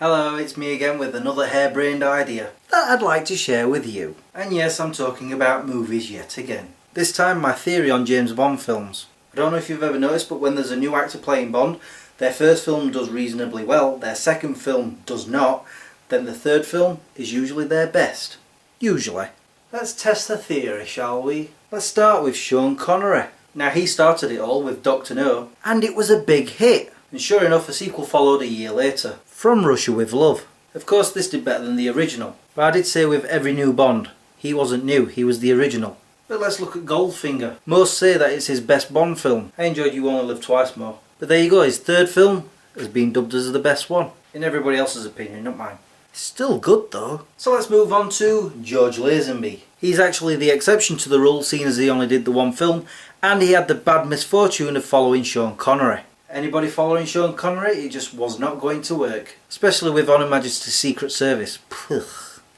Hello, it's me again with another harebrained idea that I'd like to share with you. And yes, I'm talking about movies yet again. This time my theory on James Bond films. I don't know if you've ever noticed, but when there's a new actor playing Bond, their first film does reasonably well, their second film does not, then the third film is usually their best. Usually. Let's test the theory, shall we? Let's start with Sean Connery. Now he started it all with Dr. No, and it was a big hit. And sure enough, a sequel followed a year later, From Russia with Love. Of course this did better than the original, but I did say with every new Bond, he wasn't new, he was the original. But let's look at Goldfinger. Most say that it's his best Bond film. I enjoyed You Only Live Twice more. But there you go, his third film has been dubbed as the best one. In everybody else's opinion, not mine. It's still good though. So let's move on to George Lazenby. He's actually the exception to the rule, seeing as he only did the one film, and he had the bad misfortune of following Sean Connery. Anybody following Sean Connery, it just was not going to work. Especially with On Her Majesty's Secret Service. Pugh.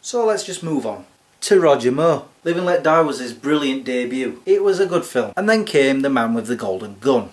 So let's just move on to Roger Moore. Live and Let Die was his brilliant debut. It was a good film. And then came The Man with the Golden Gun.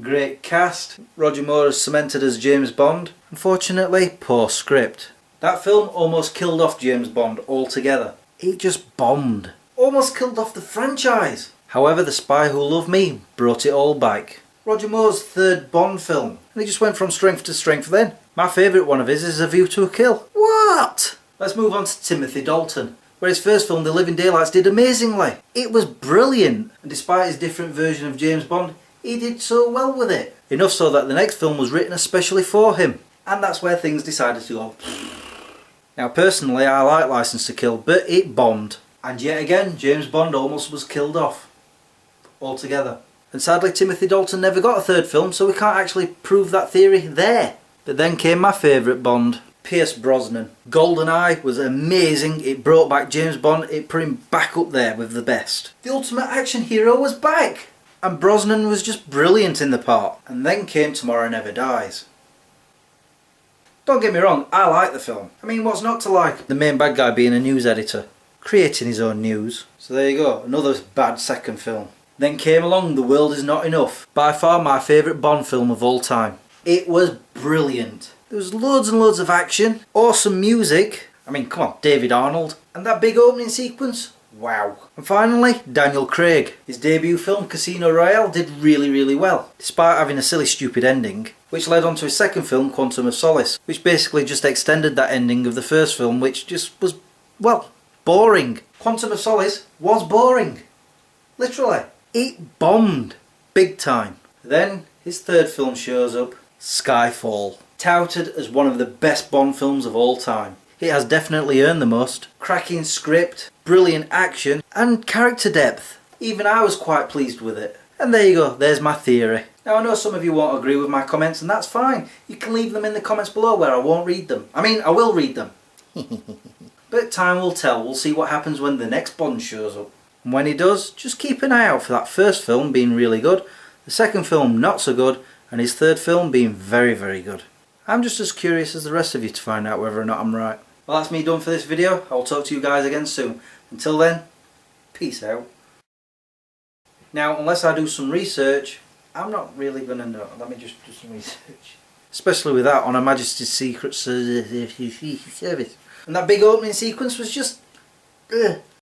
Great cast. Roger Moore is cemented as James Bond. Unfortunately, poor script. That film almost killed off James Bond altogether. It just bombed. Almost killed off the franchise. However, The Spy Who Loved Me brought it all back. Roger Moore's third Bond film, and he just went from strength to strength then. My favourite one of his is A View to a Kill. What? Let's move on to Timothy Dalton, where his first film, The Living Daylights, did amazingly. It was brilliant, and despite his different version of James Bond, he did so well with it. Enough so that the next film was written especially for him, and that's where things decided to go. Now personally, I like Licence to Kill, but it bombed. And yet again, James Bond almost was killed off altogether. And sadly Timothy Dalton never got a third film, so we can't actually prove that theory there. But then came my favourite Bond, Pierce Brosnan. GoldenEye was amazing, it brought back James Bond, it put him back up there with the best. The ultimate action hero was back! And Brosnan was just brilliant in the part. And then came Tomorrow Never Dies. Don't get me wrong, I like the film. I mean, what's not to like? The main bad guy being a news editor, creating his own news. So there you go, another bad second film. Then came along The World Is Not Enough, by far my favourite Bond film of all time. It was brilliant. There was loads and loads of action, awesome music, I mean come on, David Arnold, and that big opening sequence, wow. And finally, Daniel Craig. His debut film, Casino Royale, did really well, despite having a silly stupid ending, which led on to his second film, Quantum of Solace, which basically just extended that ending of the first film, which just was, well, boring. Quantum of Solace was boring. Literally. It bombed. Big time. Then his third film shows up, Skyfall. Touted as one of the best Bond films of all time. It has definitely earned the most. Cracking script, brilliant action, and character depth. Even I was quite pleased with it. And there you go, there's my theory. Now I know some of you won't agree with my comments, and that's fine. You can leave them in the comments below where I won't read them. I mean, I will read them. But time will tell. We'll see what happens when the next Bond shows up. And when he does, just keep an eye out for that first film being really good, the second film not so good, and his third film being very good. I'm just as curious as the rest of you to find out whether or not I'm right. Well, that's me done for this video. I'll talk to you guys again soon. Until then, peace out. Now, unless I do some research, I'm not really going to know. Let me just do some research. Especially with that On Her Majesty's Secret Service. And that big opening sequence was just...